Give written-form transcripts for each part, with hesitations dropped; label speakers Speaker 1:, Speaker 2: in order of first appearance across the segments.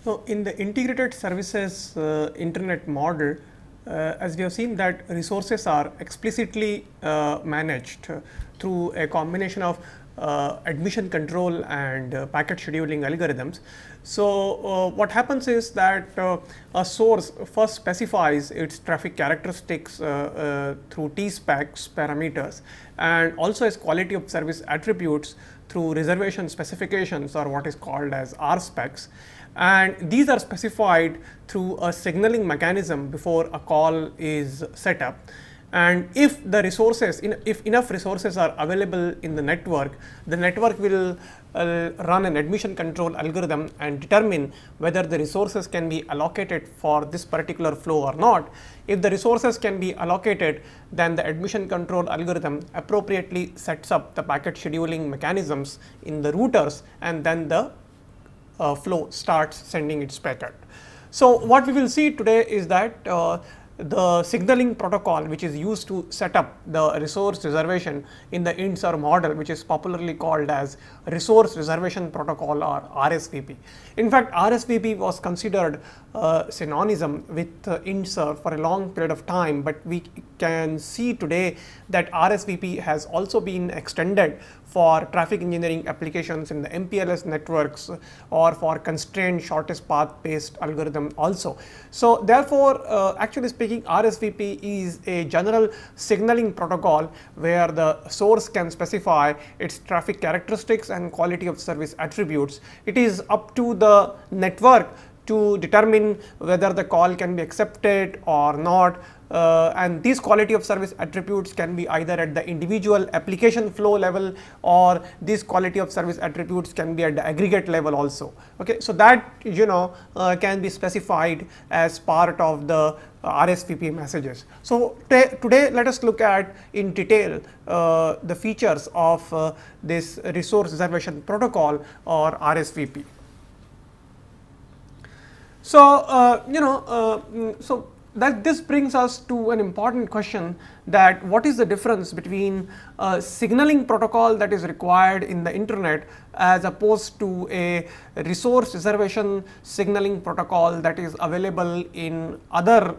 Speaker 1: So, in the integrated services internet model, as we have seen that resources are explicitly managed through a combination of admission control and packet scheduling algorithms. So, what happens is that a source first specifies its traffic characteristics through T-specs parameters, and also its quality of service attributes through reservation specifications, or what is called as R specs, and these are specified through a signaling mechanism before a call is set up. And if the resources, if enough resources are available in the network will run an admission control algorithm and determine whether the resources can be allocated for this particular flow or not. If the resources can be allocated, then the admission control algorithm appropriately sets up the packet scheduling mechanisms in the routers, and then the flow starts sending its packet. So, what we will see today is that the signaling protocol which is used to set up the resource reservation in the INTSER model, which is popularly called as resource reservation protocol, or RSVP. In fact, RSVP was considered synonym with INTSER for a long period of time, but we can see today that RSVP has also been extended for traffic engineering applications in the MPLS networks, or for constrained shortest path based algorithm also. So, therefore, actually speaking, RSVP is a general signaling protocol where the source can specify its traffic characteristics and quality of service attributes. It is up to the network to determine whether the call can be accepted or not, and these quality of service attributes can be either at the individual application flow level, or these quality of service attributes can be at the aggregate level also. Okay, so that can be specified as part of the RSVP messages. So, today let us look at in detail the features of this resource reservation protocol, or RSVP. So, so that this brings us to an important question, that what is the difference between a signaling protocol that is required in the internet as opposed to a resource reservation signaling protocol that is available in other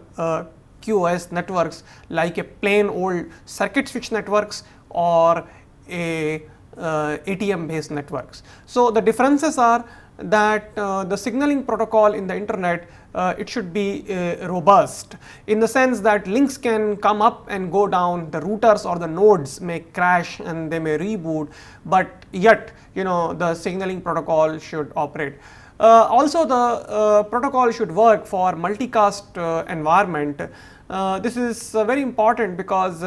Speaker 1: QoS networks, like a plain old circuit switch networks or a ATM based networks. So, the differences are that the signaling protocol in the internet, it should be robust, in the sense that links can come up and go down, the routers or the nodes may crash and they may reboot, but yet the signaling protocol should operate. Also, the protocol should work for multicast environment. This is very important because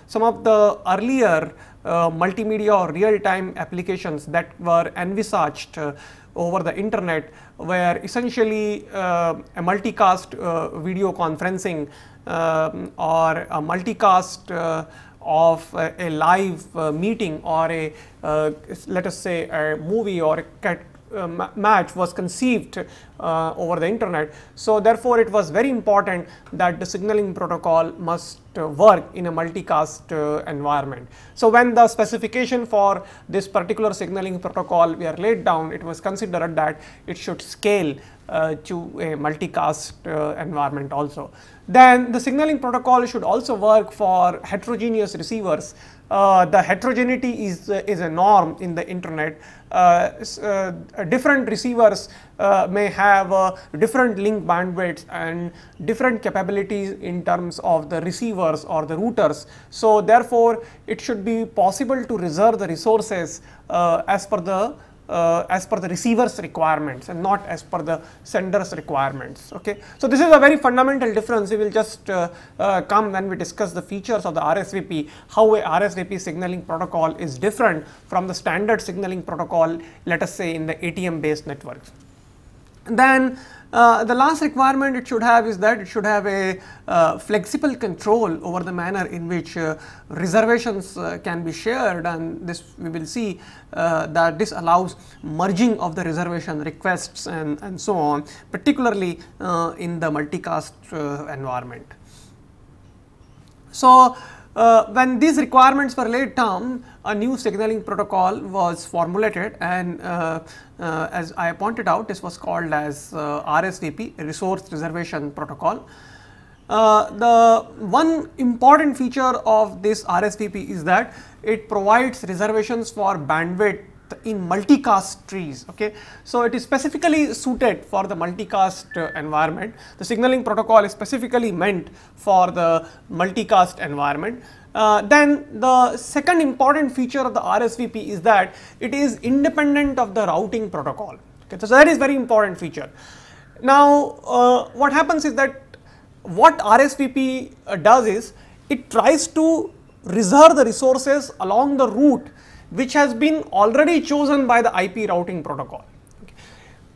Speaker 1: some of the earlier multimedia or real-time applications that were envisaged over the internet were essentially a multicast video conferencing or a multicast of a live meeting, or a let us say a movie or a match was conceived over the internet. So, therefore, it was very important that the signaling protocol must work in a multicast environment. So, when the specification for this particular signaling protocol were laid down, it was considered that it should scale to a multicast environment also. Then the signaling protocol should also work for heterogeneous receivers. The heterogeneity is a norm in the internet. Different receivers may have different link bandwidths and different capabilities in terms of the receivers or the routers. So, therefore, it should be possible to reserve the resources as per the receiver's requirements and not as per the sender's requirements. Okay. So, this is a very fundamental difference. We will just come when we discuss the features of the RSVP, how a RSVP signaling protocol is different from the standard signaling protocol, let us say in the ATM based networks. And then the last requirement it should have is that it should have a flexible control over the manner in which reservations can be shared, and this we will see that this allows merging of the reservation requests and so on, particularly in the multicast environment. So, When these requirements were laid down, a new signaling protocol was formulated, and as I pointed out, this was called as RSVP, Resource Reservation Protocol. The one important feature of this RSVP is that it provides reservations for bandwidth in multicast trees. Okay, so it is specifically suited for the multicast environment. The signaling protocol is specifically meant for the multicast environment. Then the second important feature of the RSVP is that it is independent of the routing protocol. Okay, so that is very important feature. Now, what happens is that what RSVP does is it tries to reserve the resources along the route which has been already chosen by the IP routing protocol. Okay.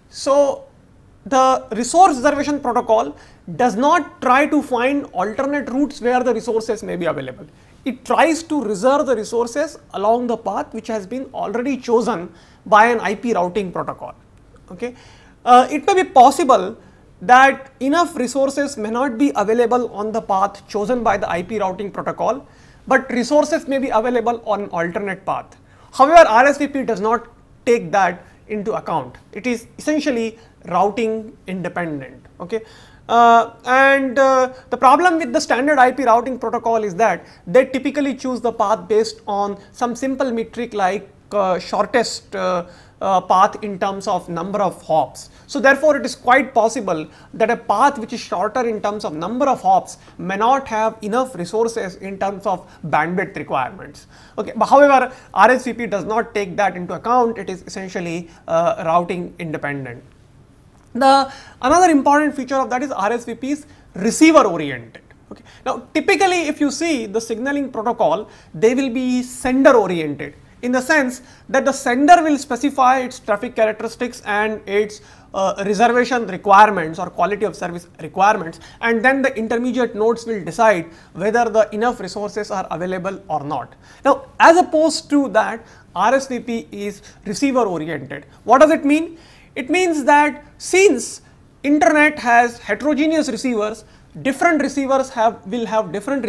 Speaker 1: So, the resource reservation protocol does not try to find alternate routes where the resources may be available. It tries to reserve the resources along the path which has been already chosen by an IP routing protocol. Okay. It may be possible that enough resources may not be available on the path chosen by the IP routing protocol, but resources may be available on alternate path. However, RSVP does not take that into account. It is essentially routing independent. Okay. The problem with the standard IP routing protocol is that they typically choose the path based on some simple metric like shortest path in terms of number of hops. So therefore, it is quite possible that a path which is shorter in terms of number of hops may not have enough resources in terms of bandwidth requirements. Okay, but however, RSVP does not take that into account. It is essentially routing independent. Another important feature of that is RSVP is receiver oriented. Okay. Now, typically if you see the signaling protocol, they will be sender oriented, in the sense that the sender will specify its traffic characteristics and its reservation requirements or quality of service requirements, and then the intermediate nodes will decide whether the enough resources are available or not. Now, as opposed to that, RSVP is receiver oriented. What does it mean? It means that since internet has heterogeneous receivers, different receivers will have different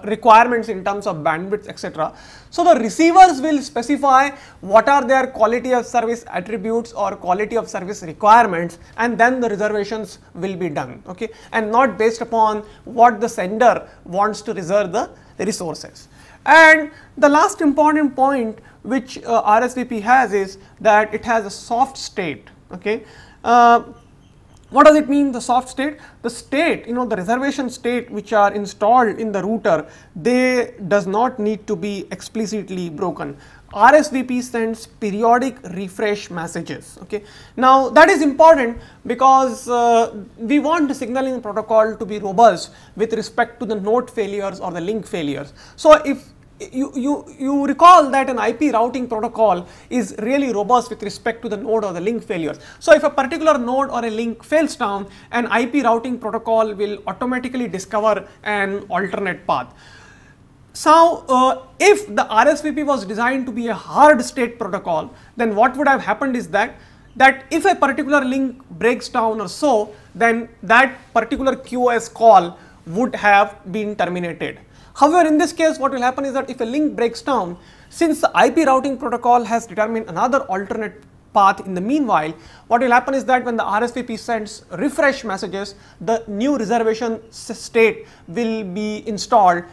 Speaker 1: requirements in terms of bandwidth, etc. So the receivers will specify what are their quality of service attributes or quality of service requirements, and then the reservations will be done. Okay, and not based upon what the sender wants to reserve the resources. And the last important point which RSVP has is that it has a soft state. Okay. What does it mean, the soft state? The state, the reservation state which are installed in the router, they does not need to be explicitly broken. RSVP sends periodic refresh messages. Okay. Now, that is important because we want the signaling protocol to be robust with respect to the node failures or the link failures. So, if you recall that an IP routing protocol is really robust with respect to the node or the link failures. So, if a particular node or a link fails down, an IP routing protocol will automatically discover an alternate path. So, if the RSVP was designed to be a hard state protocol, then what would have happened is that if a particular link breaks down or so, then that particular QoS call would have been terminated. However, in this case, what will happen is that if a link breaks down, since the IP routing protocol has determined another alternate path in the meanwhile, what will happen is that when the RSVP sends refresh messages, the new reservation state will be installed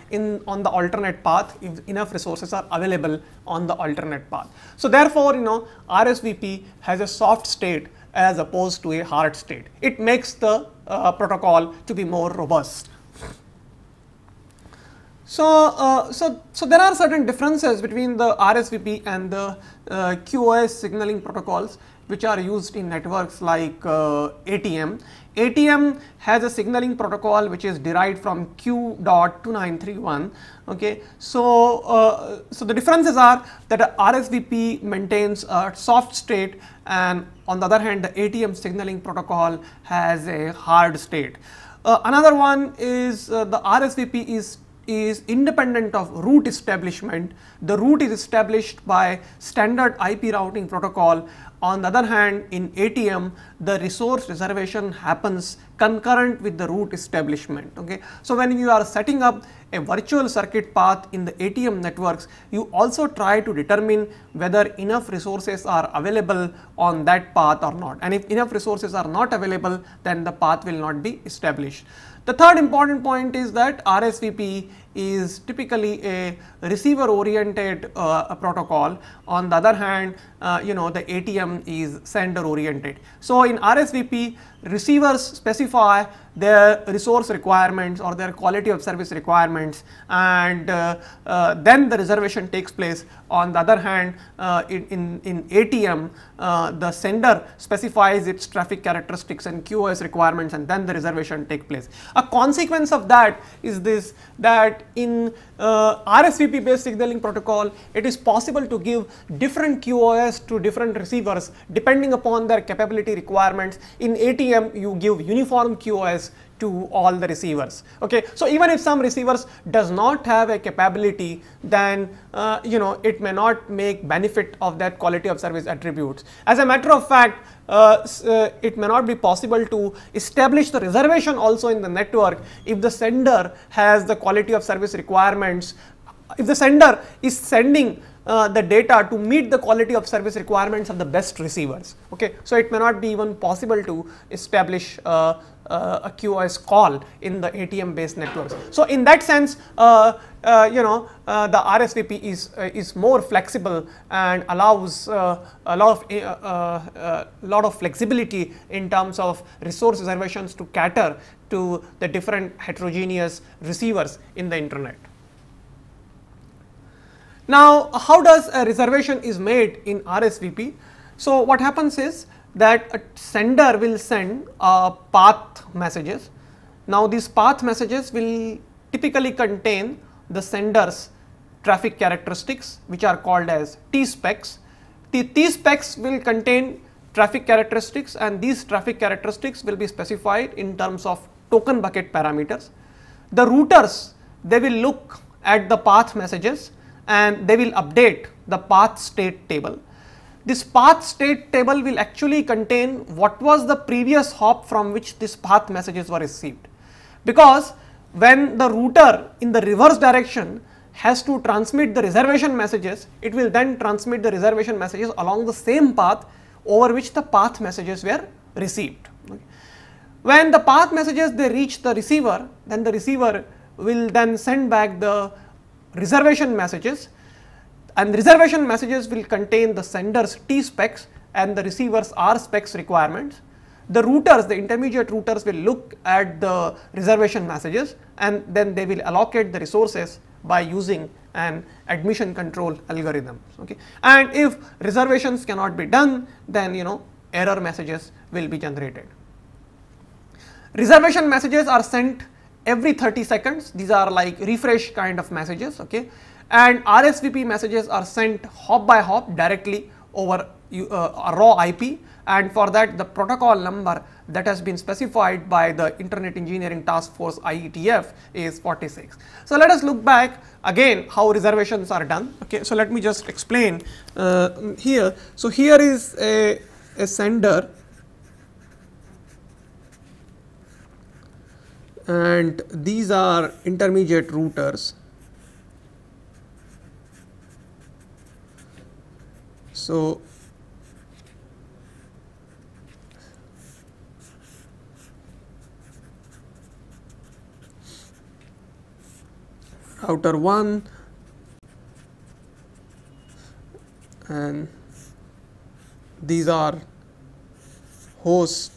Speaker 1: on the alternate path if enough resources are available on the alternate path. So therefore, RSVP has a soft state as opposed to a hard state. It makes the protocol to be more robust. So there are certain differences between the RSVP and the QoS signaling protocols which are used in networks like ATM. ATM has a signaling protocol which is derived from Q.2931. Okay, so the differences are that RSVP maintains a soft state, and on the other hand, the ATM signaling protocol has a hard state. Another one is the RSVP is is independent of route establishment. The route is established by standard IP routing protocol. On the other hand, in ATM, the resource reservation happens concurrent with the route establishment. Okay. So, when you are setting up a virtual circuit path in the ATM networks, you also try to determine whether enough resources are available on that path or not, and if enough resources are not available, then the path will not be established. The third important point is that RSVP is typically a receiver oriented protocol. On the other hand, the ATM is sender oriented. So, in RSVP, receivers specify their resource requirements or their quality of service requirements, and then the reservation takes place. On the other hand, in ATM, the sender specifies its traffic characteristics and QoS requirements, and then the reservation takes place. A consequence of that is this, that in RSVP based signaling protocol, it is possible to give different QoS to different receivers depending upon their capability requirements. In ATM, you give uniform QoS to all the receivers. Okay. So, even if some receivers does not have a capability, then it may not make benefit of that quality of service attributes. As a matter of fact, it may not be possible to establish the reservation also in the network if the sender has the quality of service requirements. If the sender is sending the data to meet the quality of service requirements of the best receivers. Okay. So, it may not be even possible to establish a QoS call in the ATM based networks. So, in that sense, the RSVP is more flexible and allows a lot of flexibility in terms of resource reservations to cater to the different heterogeneous receivers in the internet. Now, how does a reservation is made in RSVP? So, what happens is that a sender will send path messages. Now, these path messages will typically contain the sender's traffic characteristics, which are called as T-specs. The T-specs will contain traffic characteristics, and these traffic characteristics will be specified in terms of token bucket parameters. The routers, they will look at the path messages and they will update the path state table. This path state table will actually contain what was the previous hop from which this path messages were received, because when the router in the reverse direction has to transmit the reservation messages, it will then transmit the reservation messages along the same path over which the path messages were received. When the path messages they reach the receiver, then the receiver will then send back the reservation messages, and reservation messages will contain the sender's T specs and the receiver's R specs requirements. The routers, the intermediate routers will look at the reservation messages, and then they will allocate the resources by using an admission control algorithm. Okay. And if reservations cannot be done, then error messages will be generated. Reservation messages are sent every 30 seconds. These are like refresh kind of messages. Okay. And RSVP messages are sent hop by hop directly over a raw IP, and for that the protocol number that has been specified by the Internet Engineering Task Force IETF is 46. So, let us look back again how reservations are done. Okay. So, let me just explain here. So, here is a sender, and these are intermediate routers. So, router 1 and these are host.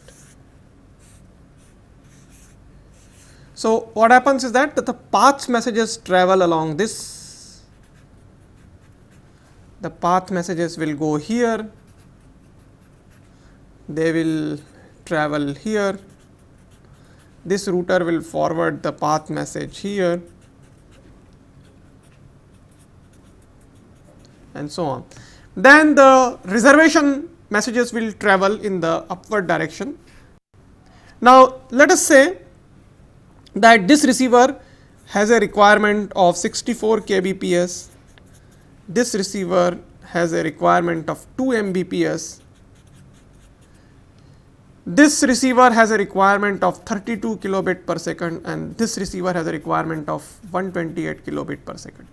Speaker 1: So, what happens is that the path messages travel along this. The path messages will go here, they will travel here, this router will forward the path message here, and so on. Then the reservation messages will travel in the upward direction. Now, let us say that this receiver has a requirement of 64 kbps, this receiver has a requirement of 2 mbps, this receiver has a requirement of 32 kilobit per second, and this receiver has a requirement of 128 kilobit per second.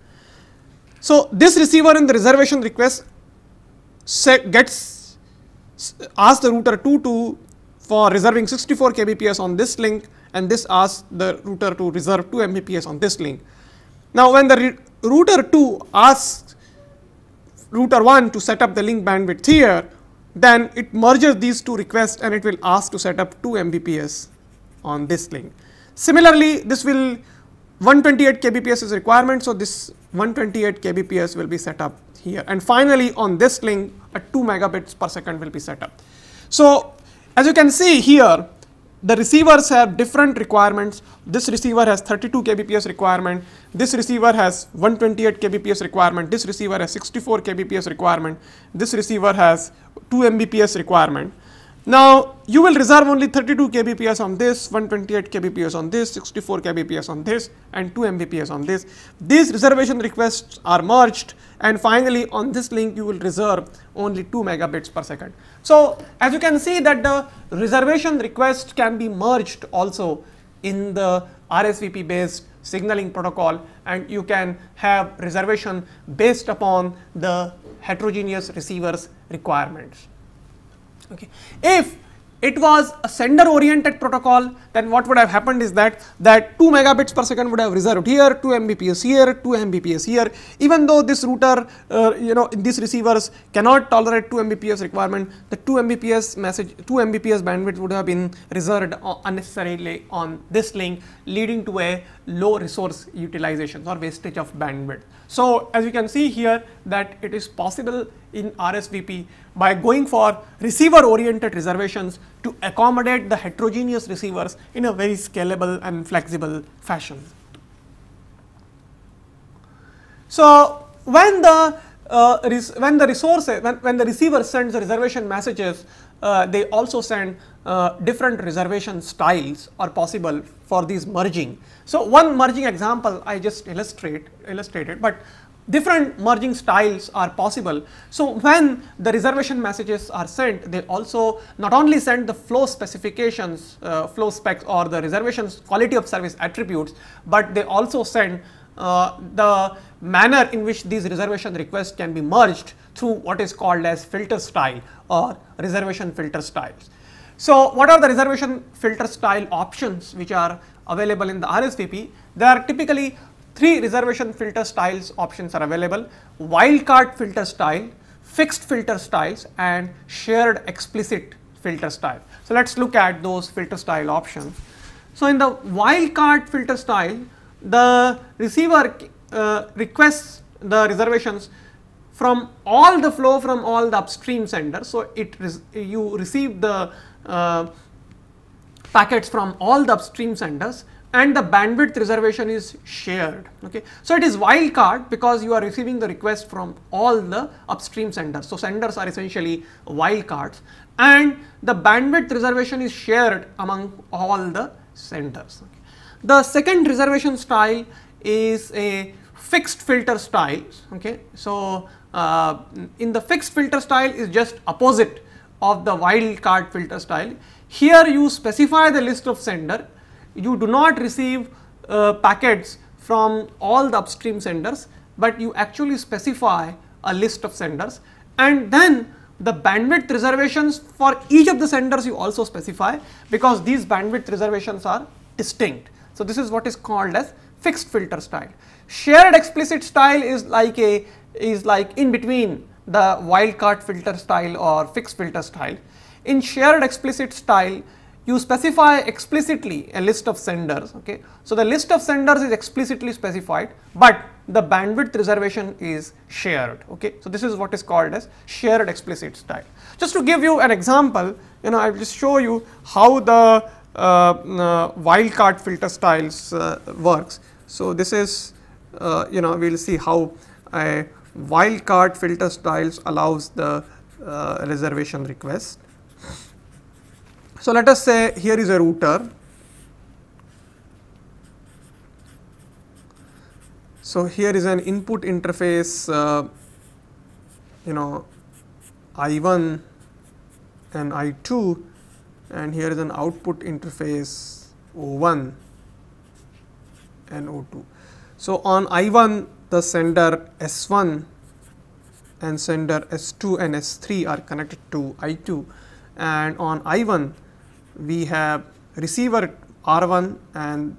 Speaker 1: So, this receiver in the reservation request gets asks the router 2 for reserving 64 kbps on this link, and this asks the router to reserve 2 mbps on this link. Now, when the router 2 asks router 1 to set up the link bandwidth here, then it merges these two requests and it will ask to set up 2 mbps on this link. Similarly, this will 128 kbps is a requirement, so this 128 kbps will be set up here, and finally on this link a 2 megabits per second will be set up. So, as you can see here, the receivers have different requirements. This receiver has 32 kbps requirement, this receiver has 128 kbps requirement, this receiver has 64 kbps requirement, this receiver has 2 mbps requirement. Now, you will reserve only 32 kbps on this, 128 kbps on this, 64 kbps on this, and 2 mbps on this. These reservation requests are merged, and finally on this link you will reserve only 2 megabits per second. So, as you can see that the reservation request can be merged also in the RSVP based signaling protocol, and you can have reservation based upon the heterogeneous receivers requirements. Okay. If it was a sender oriented protocol, then what would have happened is that 2 megabits per second would have reserved here, 2 mbps here, 2 mbps here. Even though this router, these receivers cannot tolerate 2 mbps requirement, the 2 mbps bandwidth would have been reserved unnecessarily on this link, leading to a low resource utilization or wastage of bandwidth. So, as you can see here that it is possible in RSVP by going for receiver oriented reservations to accommodate the heterogeneous receivers in a very scalable and flexible fashion. So, when the receiver sends the reservation messages, they also send different reservation styles are possible for these merging. So, one merging example I just illustrated, but different merging styles are possible. So, when the reservation messages are sent, they also not only send the flow specifications, flow specs or the reservations quality of service attributes, but they also send the manner in which these reservation requests can be merged through what is called as filter style or reservation filter styles. So, what are the reservation filter style options which are available in the RSVP? There are typically 3 reservation filter styles options are available: wildcard filter style, fixed filter styles, and shared explicit filter style. So, let us look at those filter style options. So, in the wildcard filter style, the receiver requests the reservations from all the flow from all the upstream senders. So, you receive the packets from all the upstream senders, and the bandwidth reservation is shared. Okay. So, it is wildcard because you are receiving the request from all the upstream senders. So, senders are essentially wildcards, and the bandwidth reservation is shared among all the senders. Okay. The second reservation style is a fixed filter style. Okay. So, in the fixed filter style is just opposite of the wildcard filter style. Here you specify the list of sender, you do not receive packets from all the upstream senders, but you actually specify a list of senders, and then the bandwidth reservations for each of the senders you also specify, because these bandwidth reservations are distinct. So, this is what is called as fixed filter style. Shared explicit style is like in between the wildcard filter style or fixed filter style. In shared explicit style, you specify explicitly a list of senders. Okay. So, the list of senders is explicitly specified, but the bandwidth reservation is shared. Okay. So, this is what is called as shared explicit style. Just to give you an example, I will just show you how the wildcard filter styles works. So, this is we will see how a wildcard filter styles allows the reservation request. So, let us say here is a router So, here is an input interface I1 and I2, and here is an output interface O1 and O2. So, on I1 the sender S1 and sender S2 and S3 are connected to I2, and on I1 we have receiver R1 and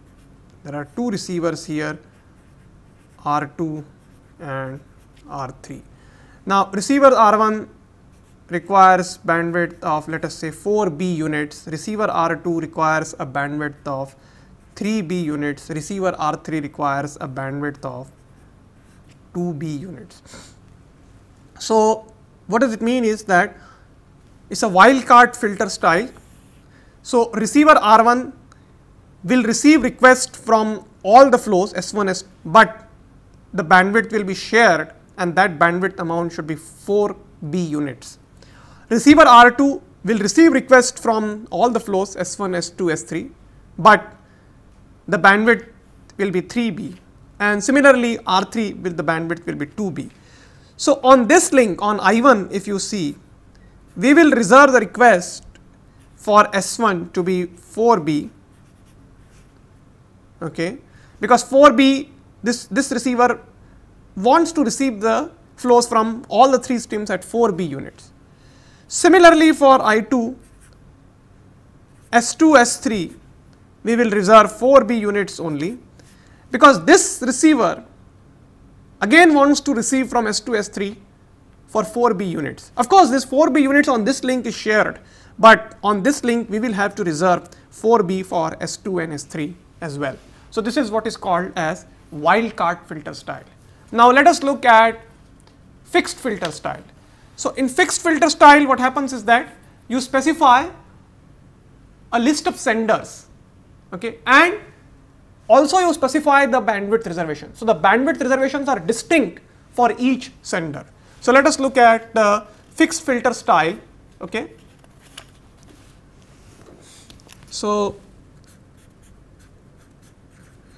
Speaker 1: there are two receivers here, R2 and R3. Now, receiver R1 requires bandwidth of, let us say, 4B units, receiver R2 requires a bandwidth of 3B units, receiver R3 requires a bandwidth of 2B units. So, what does it mean is that it is a wildcard filter style. So, receiver R1 will receive request from all the flows S1, but the bandwidth will be shared, and that bandwidth amount should be 4B units. Receiver R2 will receive request from all the flows S1, S2, S3, but the bandwidth will be 3B, and similarly R3 the bandwidth will be 2B. So, on this link on I1, if you see, we will reserve the request for S1 to be 4B, okay, because 4B this receiver wants to receive the flows from all the 3 streams at 4B units. Similarly, for I2, S2, S3 we will reserve 4B units only, because this receiver again wants to receive from S2, S3 for 4B units. Of course, this 4B units on this link is shared, but on this link we will have to reserve 4B for S2 and S3 as well. So, this is what is called as wildcard filter style. Now, let us look at fixed filter style. So, in fixed filter style, what happens is that you specify a list of senders, okay, and also you specify the bandwidth reservation. So, the bandwidth reservations are distinct for each sender. So, let us look at the fixed filter style, okay. So,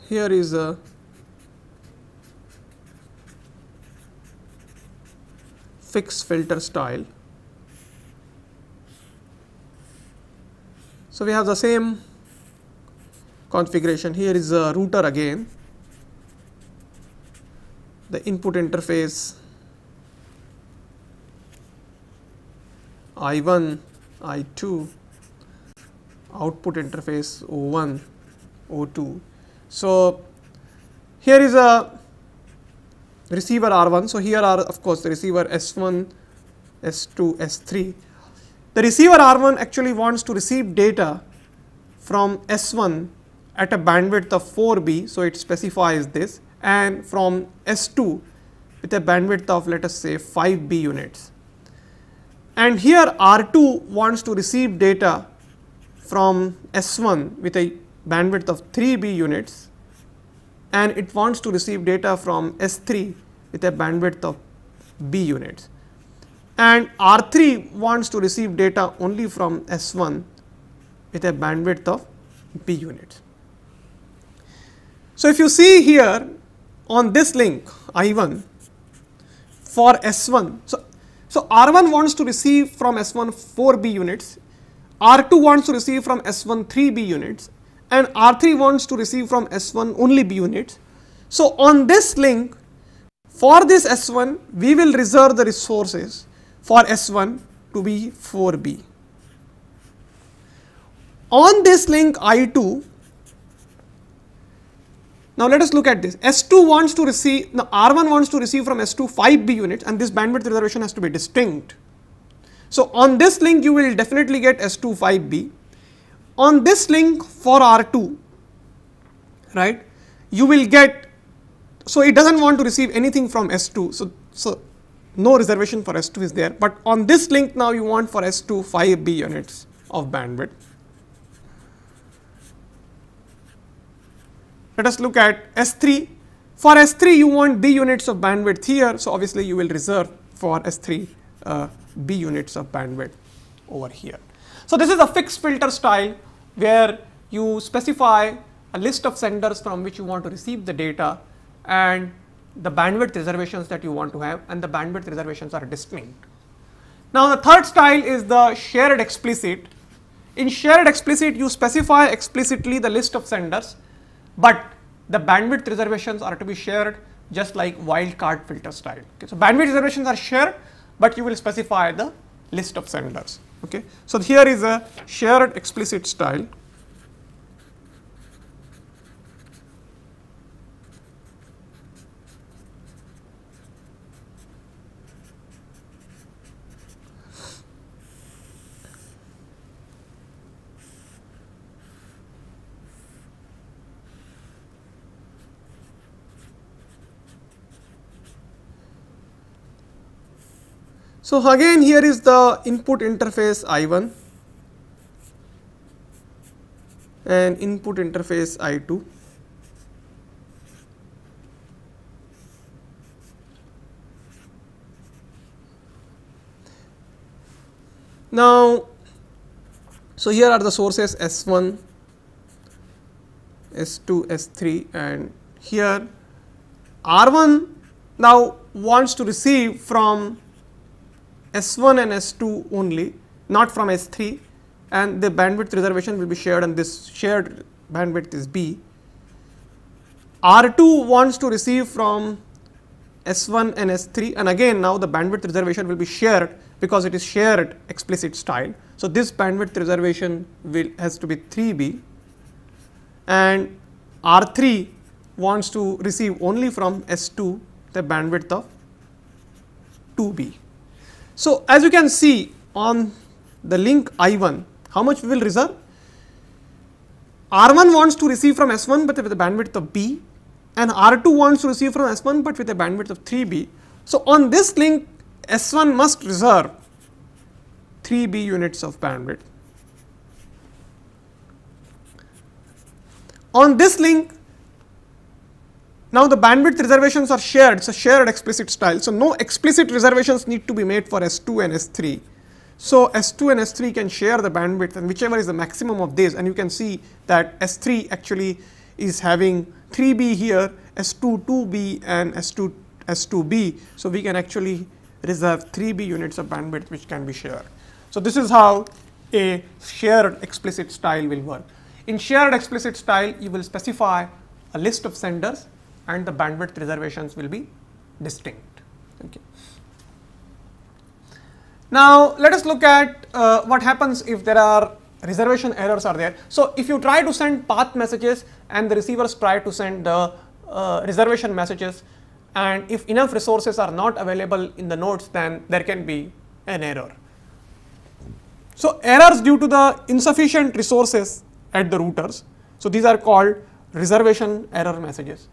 Speaker 1: here is a fixed filter style. So, we have the same configuration. Here is a router again, the input interface I1, I2, output interface O1, O2. So, here is a receiver R1. So, here are of course the receiver S1, S2, S3. The receiver R1 actually wants to receive data from S1 at a bandwidth of 4B. So, it specifies this, and from S2 with a bandwidth of, let us say, 5B units. And here R2 wants to receive data from S1 with a bandwidth of 3B units, and it wants to receive data from S3 with a bandwidth of B units, and R3 wants to receive data only from S1 with a bandwidth of B units. So, if you see here on this link I1 for S1, so R1 wants to receive from S1 4B units, R2 wants to receive from S1 3B units, and R3 wants to receive from S1 only B units. So, on this link for this S1 we will reserve the resources for S1 to be 4B. On this link I2, now let us look at this. S2 wants to receive, now R1 wants to receive from S2 5B units, and this bandwidth reservation has to be distinct. So, on this link you will definitely get S2 5B. On this link for R2, right, you will get, so it does not want to receive anything from S2. So, no reservation for S2 is there, but on this link now you want for S2 5B units of bandwidth. Let us look at S3. For S3 you want B units of bandwidth here, so obviously you will reserve for S3 B units of bandwidth over here. So, this is a fixed filter style where you specify a list of senders from which you want to receive the data, and the bandwidth reservations that you want to have, and the bandwidth reservations are distinct. Now, the third style is the shared explicit. In shared explicit, you specify explicitly the list of senders, but the bandwidth reservations are to be shared just like wildcard filter style. Okay. So, bandwidth reservations are shared, but you will specify the list of senders. Okay. So, here is a shared explicit style. So, again here is the input interface I1 and input interface I2. Now, so here are the sources S1, S2, S3, and here R1 now wants to receive from S1 and S2 only, not from S3, and the bandwidth reservation will be shared, and this shared bandwidth is B. R2 wants to receive from S1 and S3, and again now the bandwidth reservation will be shared because it is shared explicit style. So, this bandwidth reservation has to be 3B, and R3 wants to receive only from S2 the bandwidth of 2B. So, as you can see on the link I1, how much we will reserve? R1 wants to receive from S1, but with a bandwidth of B, and R2 wants to receive from S1, but with a bandwidth of 3B. So, on this link S1 must reserve 3B units of bandwidth. On this link, now the bandwidth reservations are shared, it's a shared explicit style. So, no explicit reservations need to be made for S2 and S3. So, S2 and S3 can share the bandwidth, and whichever is the maximum of this, and you can see that S3 actually is having 3B here, S2 2B, and S2 S2B. So, we can actually reserve 3B units of bandwidth which can be shared. So, this is how a shared explicit style will work. In shared explicit style, you will specify a list of senders, and the bandwidth reservations will be distinct. Okay. Now, let us look at what happens if there are reservation errors are there. So, if you try to send path messages and the receivers try to send the reservation messages, and if enough resources are not available in the nodes, then there can be an error. So, errors due to the insufficient resources at the routers. So, these are called reservation error messages.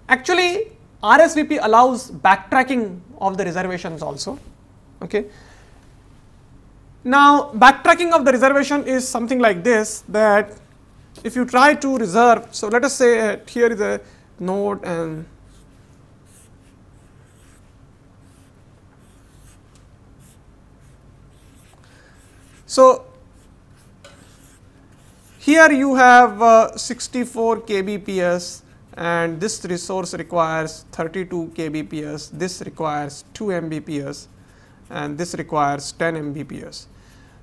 Speaker 1: Actually, RSVP allows backtracking of the reservations also. Okay. Now, backtracking of the reservation is something like this, that if you try to reserve, so let us say here is a node, and so here you have 64 kbps, and this resource requires 32 kbps, this requires 2 mbps, and this requires 10 mbps.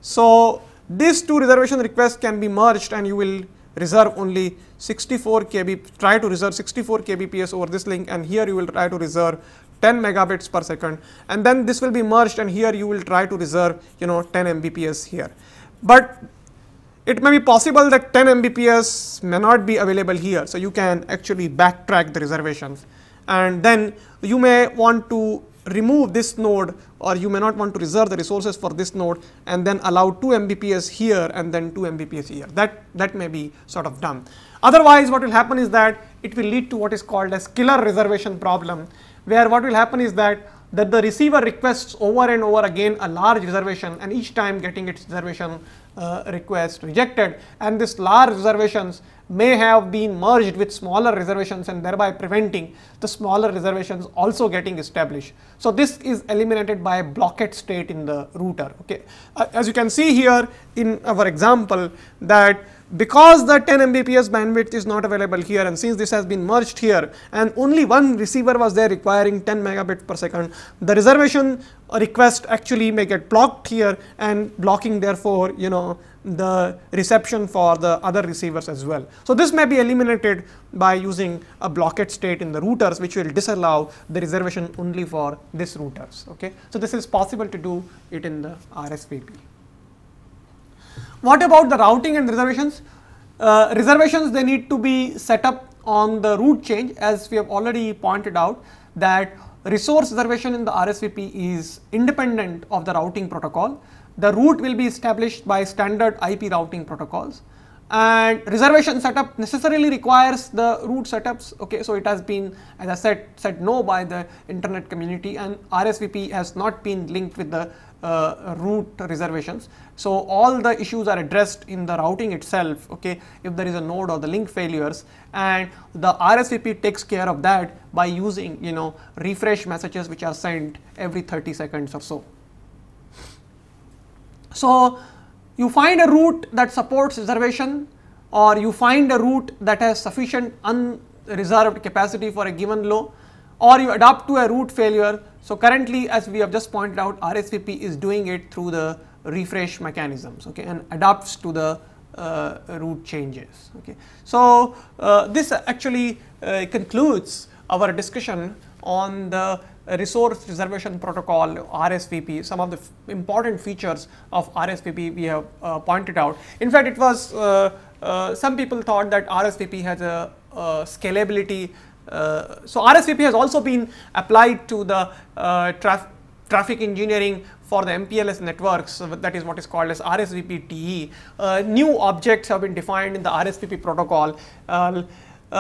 Speaker 1: So, these two reservation requests can be merged, and you will reserve only 64 kb, try to reserve 64 kbps over this link, and here you will try to reserve 10 megabits per second, and then this will be merged, and here you will try to reserve 10 mbps here. But it may be possible that 10 mbps may not be available here. So, you can actually backtrack the reservations, and then you may want to remove this node, or you may not want to reserve the resources for this node, and then allow 2 mbps here and then 2 mbps here. That may be sort of done. Otherwise, what will happen is that it will lead to what is called as killer reservation problem, where what will happen is that the receiver requests over and over again a large reservation, and each time getting its reservation request rejected, and this large reservations may have been merged with smaller reservations, and thereby preventing the smaller reservations also getting established. So, this is eliminated by a blockade state in the router. Okay. As you can see here in our example, that because the 10 Mbps bandwidth is not available here, and since this has been merged here and only one receiver was there requiring 10 megabits per second, the reservation request actually may get blocked here and blocking therefore the reception for the other receivers as well. So, this may be eliminated by using a blockade state in the routers, which will disallow the reservation only for this routers. Okay. So, this is possible to do it in the RSVP. What about the routing and reservations? Reservations, they need to be set up on the route change, as we have already pointed out that resource reservation in the RSVP is independent of the routing protocol. The route will be established by standard IP routing protocols, and reservation setup necessarily requires the route setups. Okay, so it has been, as I said no by the internet community, and RSVP has not been linked with the route reservations. So, all the issues are addressed in the routing itself. Okay, if there is a node or the link failures, and the RSVP takes care of that by using refresh messages which are sent every 30 seconds or so. So, you find a route that supports reservation, or you find a route that has sufficient unreserved capacity for a given low, or you adapt to a route failure. So, currently as we have just pointed out, RSVP is doing it through the refresh mechanisms, okay, and adapts to the route changes. Okay. So, this actually concludes our discussion on the resource reservation protocol RSVP. Some of the important features of RSVP we have pointed out. In fact, it was some people thought that RSVP has a scalability. So, RSVP has also been applied to the traffic engineering for the MPLS networks, that is what is called as RSVP TE. New objects have been defined in the RSVP protocol.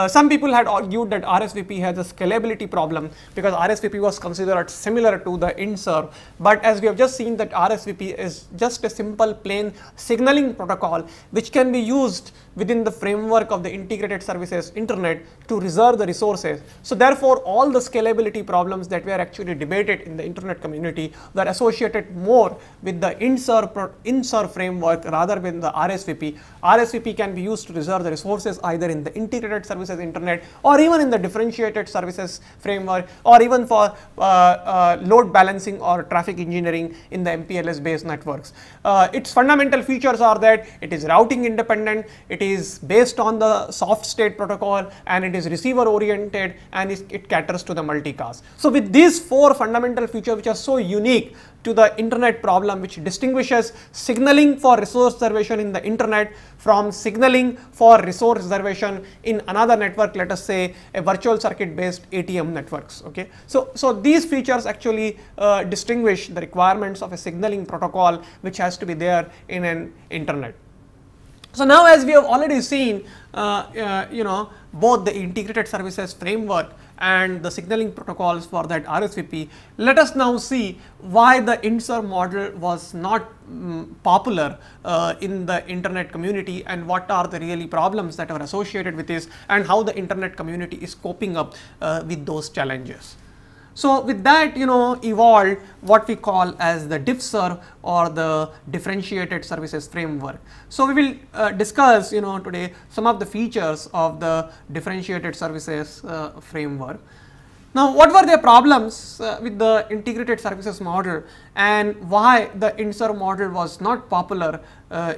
Speaker 1: Some people had argued that RSVP has a scalability problem because RSVP was considered similar to the INTSERV, but as we have just seen that RSVP is just a simple plain signaling protocol which can be used within the framework of the integrated services internet to reserve the resources. So, therefore, all the scalability problems that were actually debated in the internet community were associated more with the INTSERV framework rather than the RSVP. RSVP can be used to reserve the resources either in the integrated services internet or even in the differentiated services framework, or even for load balancing or traffic engineering in the MPLS based networks. Its fundamental features are that it is routing independent, it is based on the soft state protocol, and it is receiver oriented, and it caters to the multicast. So, with these four fundamental features which are so unique to the internet problem, which distinguishes signaling for resource reservation in the internet from signaling for resource reservation in another network, let us say a virtual circuit based ATM networks. Okay. So these features actually distinguish the requirements of a signaling protocol which has to be there in an internet. So, now as we have already seen both the integrated services framework and the signaling protocols for that RSVP, let us now see why the INTSERV model was not popular in the internet community, and what are the really problems that are associated with this, and how the internet community is coping up with those challenges. So, with that evolved what we call as the DIFSERV, or the differentiated services framework. So, we will discuss today some of the features of the differentiated services framework. Now, what were the problems with the integrated services model, and why the INTSERV model was not popular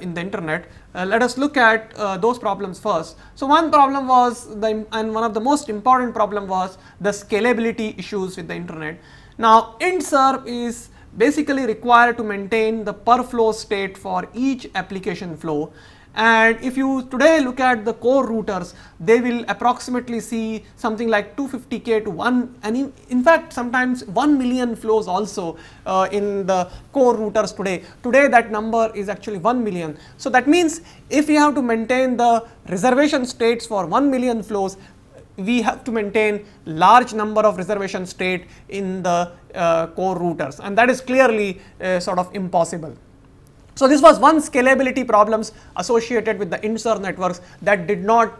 Speaker 1: in the internet? Let us look at those problems first. So, one problem was and one of the most important problem was the scalability issues with the internet. Now, INTSERV is basically required to maintain the per flow state for each application flow. And if you today look at the core routers, they will approximately see something like 250K to 1, and in fact sometimes 1 million flows also in the core routers today. Today that number is actually 1 million. So, that means if we have to maintain the reservation states for 1 million flows, we have to maintain large number of reservation state in the core routers, and that is clearly sort of impossible. So, this was one scalability problems associated with the INTSERV networks that did not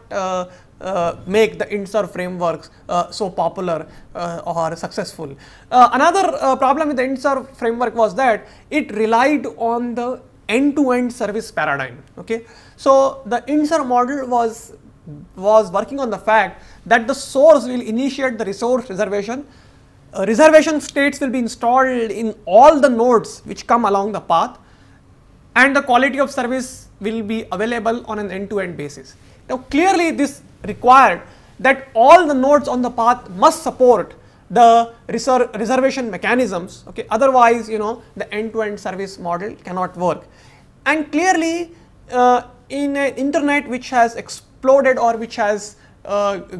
Speaker 1: make the INTSERV frameworks so popular or successful. Another problem with the INTSERV framework was that it relied on the end-to-end service paradigm. Okay, so the INSER model was working on the fact that the source will initiate the resource reservation. Reservation states will be installed in all the nodes which come along the path, and the quality of service will be available on an end-to-end basis. Now, clearly this required that all the nodes on the path must support the reservation mechanisms. Okay, otherwise, the end-to-end service model cannot work. And clearly, in an internet which has exploded or which has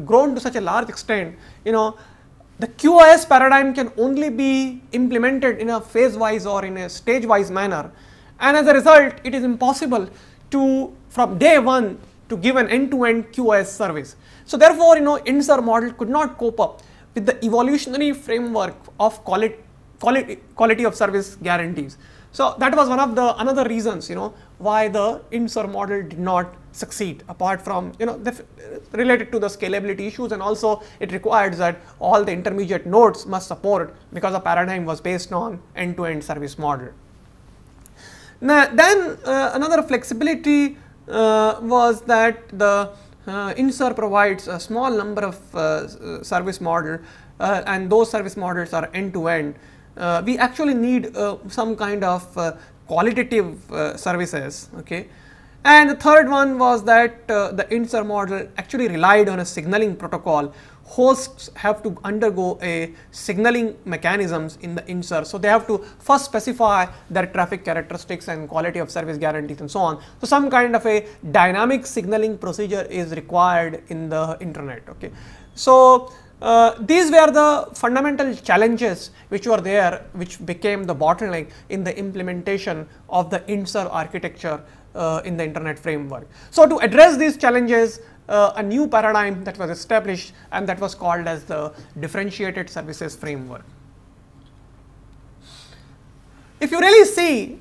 Speaker 1: grown to such a large extent, the QoS paradigm can only be implemented in a phase-wise or in a stage-wise manner, and as a result, it is impossible to, from day one, to give an end-to-end QoS service. So therefore, INSER model could not cope up with the evolutionary framework of quality of service guarantees. So that was one of the another reasons, why the INSER model did not succeed, apart from, related to the scalability issues, and also it requires that all the intermediate nodes must support, because the paradigm was based on end-to-end service model. Now, then another flexibility was that the INSER provides a small number of service model, and those service models are end-to-end. We actually need some kind of qualitative services. Okay, and the third one was that the INSER model actually relied on a signaling protocol. Hosts have to undergo a signaling mechanisms in the INSER, so they have to first specify their traffic characteristics and quality of service guarantees and so on. So some kind of a dynamic signaling procedure is required in the internet. Okay, so these were the fundamental challenges which were there, which became the bottleneck in the implementation of the INSER architecture in the internet framework. So to address these challenges, a new paradigm that was established, and that was called as the differentiated services framework. If you really see,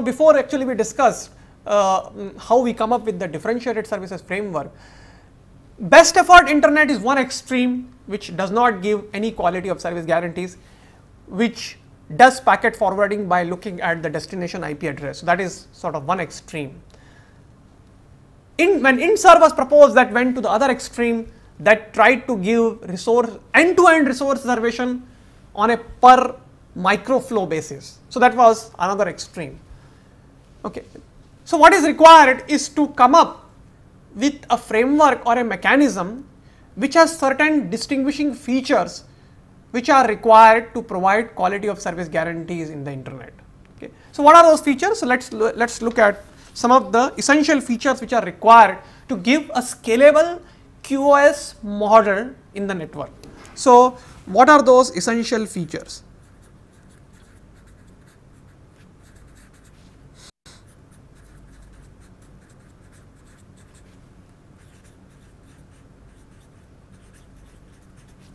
Speaker 1: before actually we discussed how we come up with the differentiated services framework, best effort internet is one extreme, which does not give any quality of service guarantees, which does packet forwarding by looking at the destination IP address. So that is sort of one extreme. When INSER was proposed, that went to the other extreme, that tried to give end-to-end resource reservation on a per microflow basis. So that was another extreme. Okay, so what is required is to come up with a framework or a mechanism which has certain distinguishing features which are required to provide quality of service guarantees in the internet. Okay, so what are those features? So let's look at some of the essential features which are required to give a scalable QoS model in the network. So what are those essential features?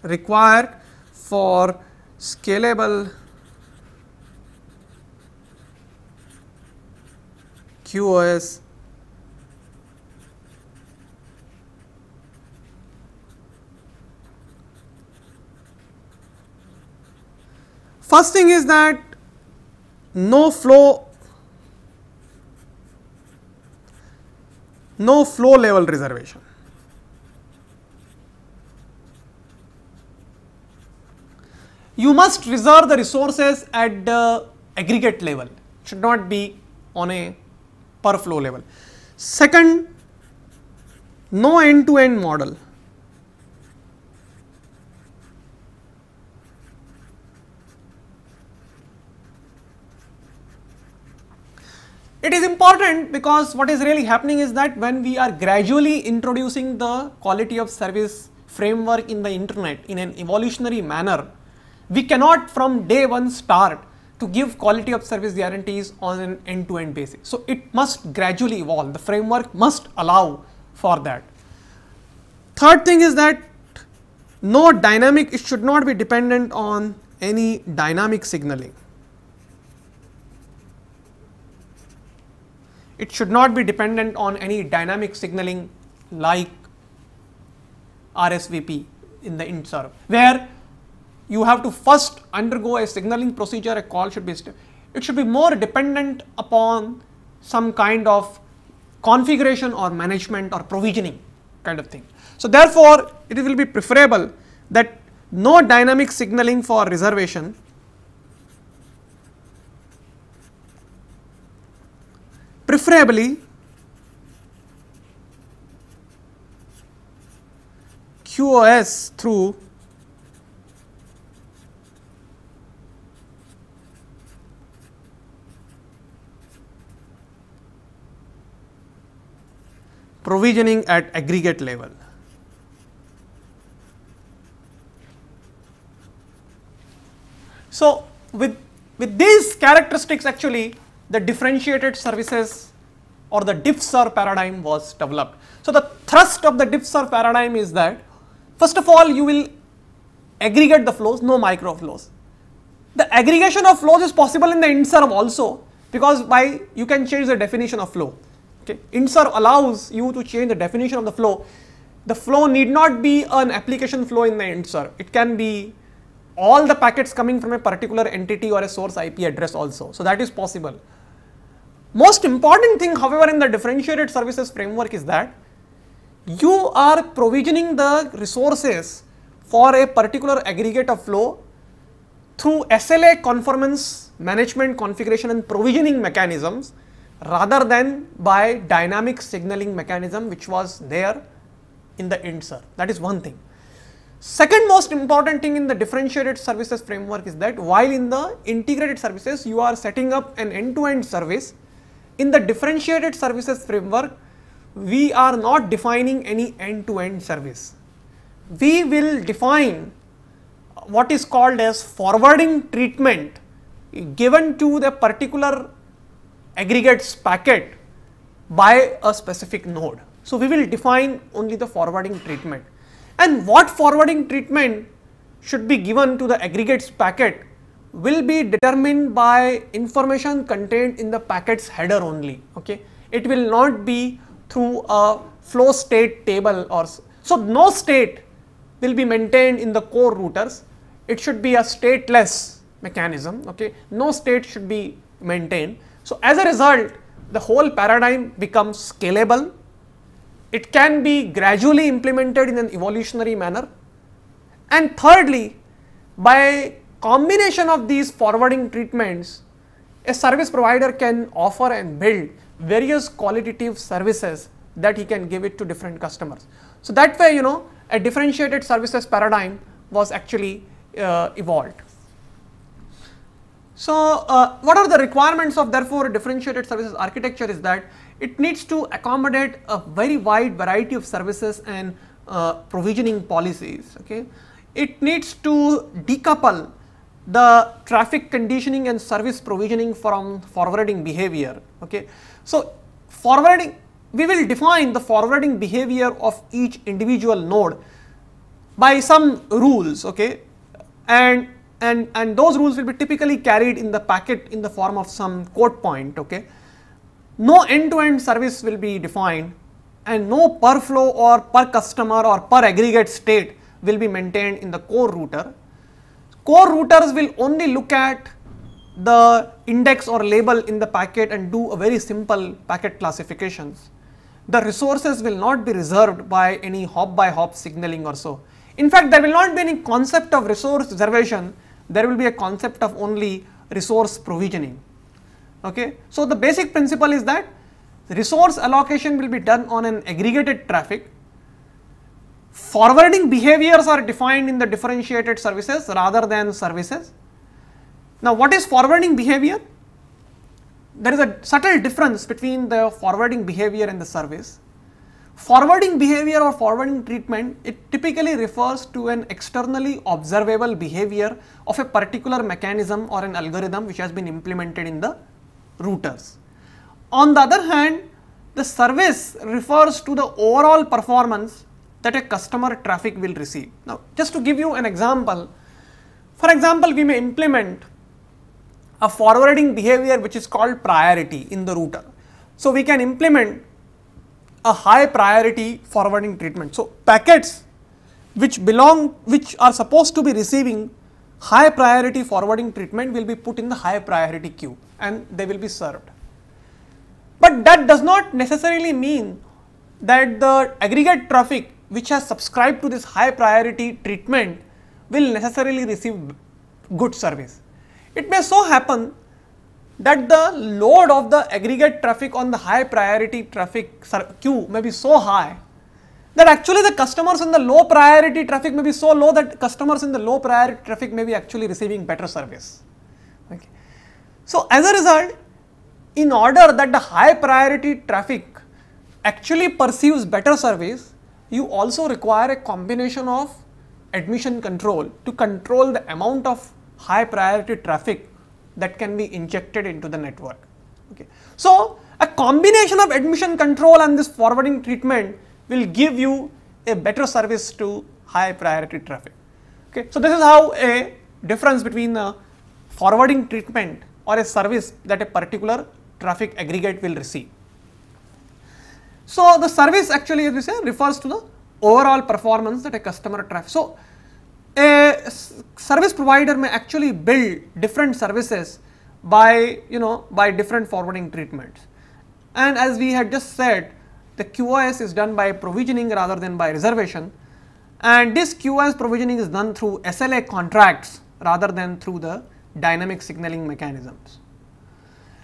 Speaker 1: Required for scalable QoS first thing is that no flow level reservation. You must reserve the resources at the aggregate level, it should not be on a per flow level. Second, no end-to-end model. It is important because what is really happening is that when we are gradually introducing the quality of service framework in the internet in an evolutionary manner, we cannot from day one start to give quality of service guarantees on an end-to-end basis. So it must gradually evolve, the framework must allow for that. Third thing is that it should not be dependent on any dynamic signaling. It should not be dependent on any dynamic signaling like RSVP in the INSER, where you have to first undergo a signaling procedure, a call should be, it should be more dependent upon some kind of configuration or management or provisioning kind of thing. So, therefore, it will be preferable that no dynamic signaling for reservation preferably QoS through provisioning at aggregate level. So, with these characteristics actually the differentiated services or the diffser paradigm was developed. So, the thrust of the diffser paradigm is that first of all you will aggregate the flows, no micro flows. The aggregation of flows is possible in the INTSERV also, because by you can change the definition of flow. Okay. INTSERV allows you to change the definition of the flow. The flow need not be an application flow in the INTSERV, it can be all the packets coming from a particular entity or a source IP address also. So, that is possible. Most important thing however in the differentiated services framework is that you are provisioning the resources for a particular aggregate of flow through SLA conformance management configuration and provisioning mechanisms rather than by dynamic signaling mechanism which was there in the INTSERV. That is one thing. Second most important thing in the differentiated services framework is that while in the integrated services you are setting up an end-to-end service, in the differentiated services framework we are not defining any end-to-end service. We will define what is called as forwarding treatment given to the particular aggregates packet by a specific node. So, we will define only the forwarding treatment, and what forwarding treatment should be given to the aggregates packet will be determined by information contained in the packet's header only. Okay. It will not be through a flow state table or so. No state will be maintained in the core routers. It should be a stateless mechanism. Okay. No state should be maintained. So, as a result the whole paradigm becomes scalable. It can be gradually implemented in an evolutionary manner, and thirdly, by combination of these forwarding treatments, a service provider can offer and build various qualitative services that he can give it to different customers. So, that way a differentiated services paradigm was actually evolved. So, what are the requirements of therefore differentiated services architecture is that it needs to accommodate a very wide variety of services and provisioning policies. Okay. It needs to decouple the traffic conditioning and service provisioning from forwarding behavior. Okay. So, forwarding, we will define the forwarding behavior of each individual node by some rules. Okay. And those rules will be typically carried in the packet in the form of some code point. Okay. No end-to-end service will be defined, and no per flow or per customer or per aggregate state will be maintained in the core router. Core routers will only look at the index or label in the packet and do a very simple packet classifications. The resources will not be reserved by any hop by hop signaling or so. In fact, there will not be any concept of resource reservation, there will be a concept of only resource provisioning. Okay. So, the basic principle is that resource allocation will be done on an aggregated traffic. Forwarding behaviors are defined in the differentiated services rather than services. Now, what is forwarding behavior? There is a subtle difference between the forwarding behavior and the service. Forwarding behavior or forwarding treatment, it typically refers to an externally observable behavior of a particular mechanism or an algorithm which has been implemented in the routers. On the other hand, the service refers to the overall performance that a customer traffic will receive. Now, just to give you an example, for example, we may implement a forwarding behavior which is called priority in the router. So, we can implement a high priority forwarding treatment. So, packets which are supposed to be receiving high priority forwarding treatment will be put in the high priority queue and they will be served. But that does not necessarily mean that the aggregate traffic which has subscribed to this high priority treatment will necessarily receive good service. It may so happen that the load of the aggregate traffic on the high priority traffic queue may be so high that actually the customers in the low priority traffic may be so low that customers in the low priority traffic may be actually receiving better service. Okay. So, as a result, in order that the high priority traffic actually perceives better service, you also require a combination of admission control to control the amount of high priority traffic that can be injected into the network. Okay. So, a combination of admission control and this forwarding treatment will give you a better service to high priority traffic. Okay. So, this is how a difference between a forwarding treatment or a service that a particular traffic aggregate will receive. So, the service actually, as we say, refers to the overall performance that a customer traffic. So, a service provider may actually build different services by different forwarding treatments. And as we had just said, the QoS is done by provisioning rather than by reservation, and this QoS provisioning is done through SLA contracts rather than through the dynamic signaling mechanisms.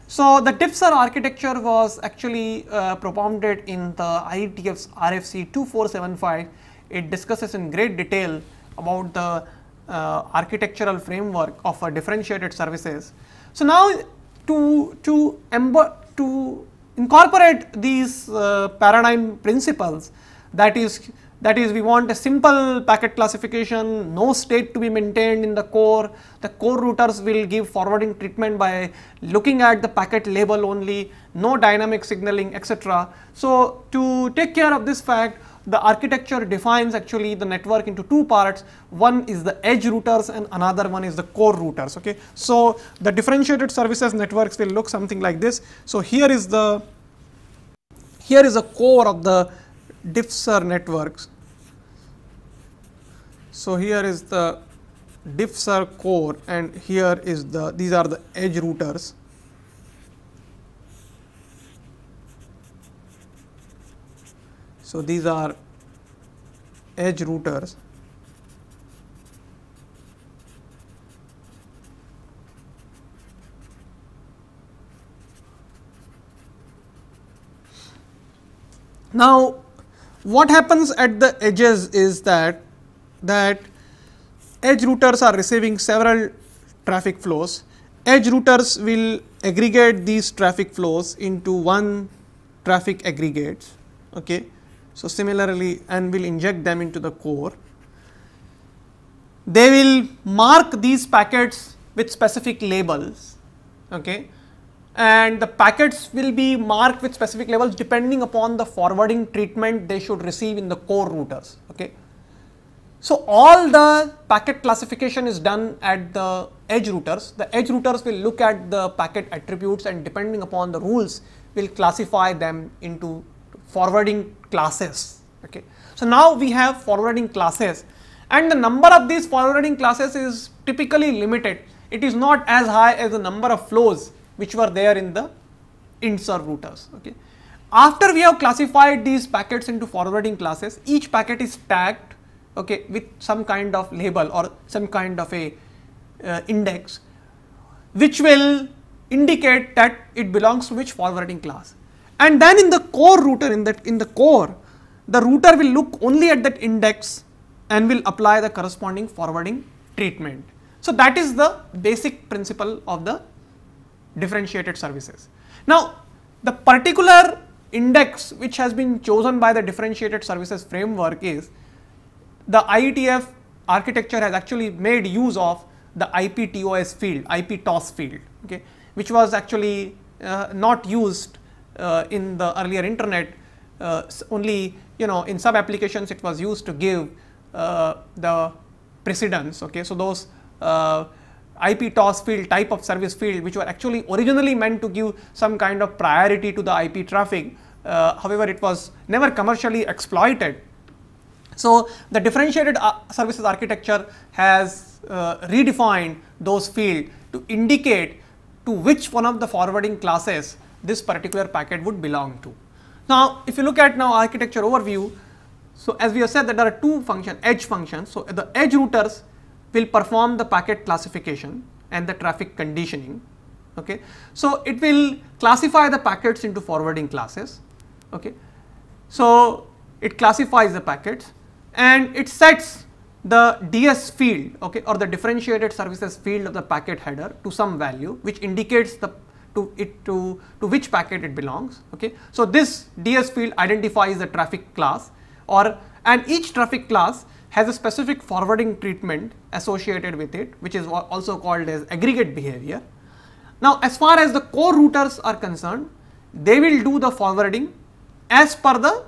Speaker 1: So, the DIFSR architecture was actually propounded in the IETF's RFC 2475. It discusses in great detail about the architectural framework of differentiated services. So, now to incorporate these paradigm principles, that is we want a simple packet classification, no state to be maintained in the core routers will give forwarding treatment by looking at the packet label only, no dynamic signaling, etc. So, to take care of this fact, the architecture defines actually the network into two parts. One is the edge routers and another one is the core routers. Okay. So, the differentiated services networks will look something like this. So, here is a core of the DIFSR networks. So, here is the DIFSR core and here is these are the edge routers. So, these are edge routers. Now, what happens at the edges is that edge routers are receiving several traffic flows. Edge routers will aggregate these traffic flows into one traffic aggregate. Okay. So, similarly, and will inject them into the core. They will mark these packets with specific labels. Okay. And the packets will be marked with specific labels depending upon the forwarding treatment they should receive in the core routers. Okay. So, all the packet classification is done at the edge routers. The edge routers will look at the packet attributes and depending upon the rules will classify them into forwarding classes. Okay. So, now we have forwarding classes and the number of these forwarding classes is typically limited. It is not as high as the number of flows which were there in the INTSER routers. Okay. After we have classified these packets into forwarding classes, each packet is tagged, okay, with some kind of label or some kind of a index which will indicate that it belongs to which forwarding class. And then in the core router, in the core, the router will look only at that index and will apply the corresponding forwarding treatment. So, that is the basic principle of the differentiated services. Now, the particular index which has been chosen by the differentiated services framework is the IETF architecture has actually made use of the IPTOS field, IPTOS field, okay, which was actually not used in the earlier internet, only in sub applications it was used to give the precedence. Okay. So, those IPTOS field, type of service field, which were actually originally meant to give some kind of priority to the IP traffic, however, it was never commercially exploited. So, the differentiated services architecture has redefined those fields to indicate to which one of the forwarding classes this particular packet would belong to. Now, if you look at now architecture overview, so as we have said that there are two functions, edge functions. So, the edge routers will perform the packet classification and the traffic conditioning. Okay. So, it will classify the packets into forwarding classes. Okay. So, it classifies the packets and it sets the DS field, okay, or the differentiated services field of the packet header to some value which indicates the to which packet it belongs. Okay. So, this DS field identifies the traffic class, and each traffic class has a specific forwarding treatment associated with it, which is also called as aggregate behavior. Now, as far as the core routers are concerned, they will do the forwarding as per the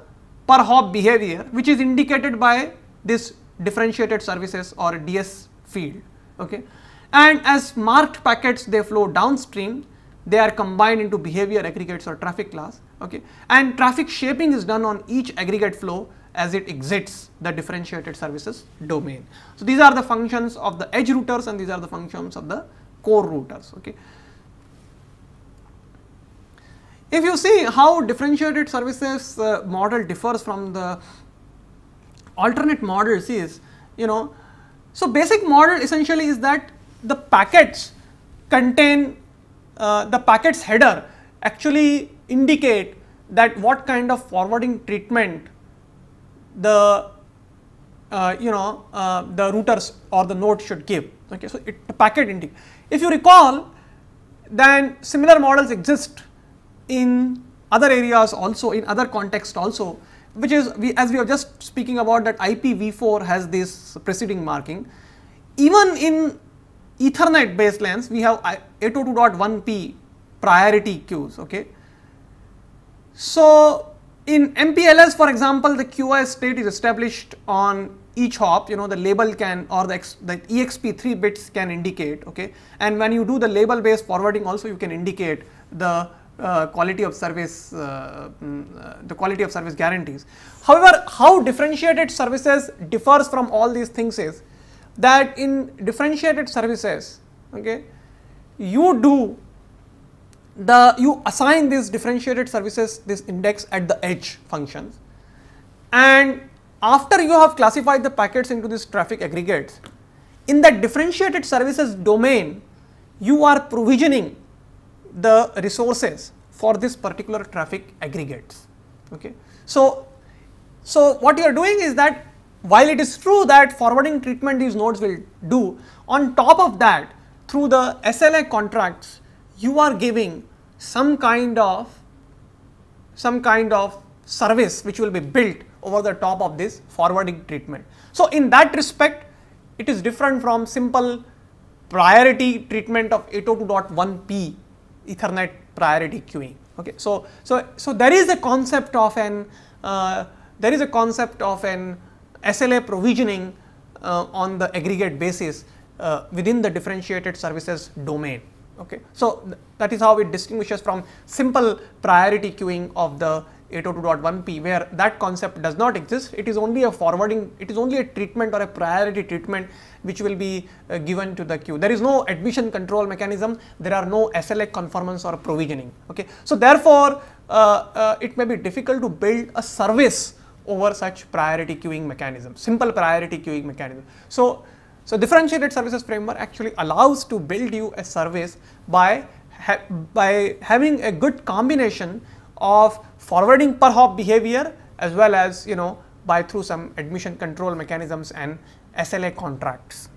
Speaker 1: per hop behavior, which is indicated by this differentiated services or DS field. Okay. And as marked packets they flow downstream, they are combined into behavior aggregates or traffic class. Okay. And traffic shaping is done on each aggregate flow as it exits the differentiated services domain. So, these are the functions of the edge routers and these are the functions of the core routers. Okay. If you see how differentiated services model differs from the alternate models is, so basic model essentially is that the packets contain the packets header actually indicate that what kind of forwarding treatment the the routers or the node should give. Okay, so the packet indicate. If you recall, then similar models exist in other areas also, in other contexts also, which is as we are just speaking about that IPv4 has this preceding marking. Even in Ethernet based LANs, we have 802.1p priority queues. Okay. So, in MPLS, for example, the QoS state is established on each hop, the label can, or the EXP3 bits can indicate. Okay. And when you do the label based forwarding also, you can indicate the quality of service, guarantees. However, how differentiated services differs from all these things is that in differentiated services, okay, you assign these differentiated services this index at the edge functions, and after you have classified the packets into these traffic aggregates, in that differentiated services domain, you are provisioning the resources for this particular traffic aggregates. Okay. So what you are doing is that while it is true that forwarding treatment these nodes will do, on top of that, through the SLA contracts, you are giving some kind of service which will be built over the top of this forwarding treatment. So, in that respect, it is different from simple priority treatment of 802.1p Ethernet priority queuing. Okay. So there is a concept of an SLA provisioning on the aggregate basis within the differentiated services domain. Okay. So that is how it distinguishes from simple priority queuing of the 802.1p, where that concept does not exist. It is only a forwarding, it is only a treatment or a priority treatment which will be given to the queue. There is no admission control mechanism, there are no SLA conformance or provisioning. Okay. So therefore, it may be difficult to build a service over such priority queuing mechanism, simple priority queuing mechanism. So differentiated services framework actually allows to build you a service by having a good combination of forwarding per hop behavior as well as through some admission control mechanisms and SLA contracts.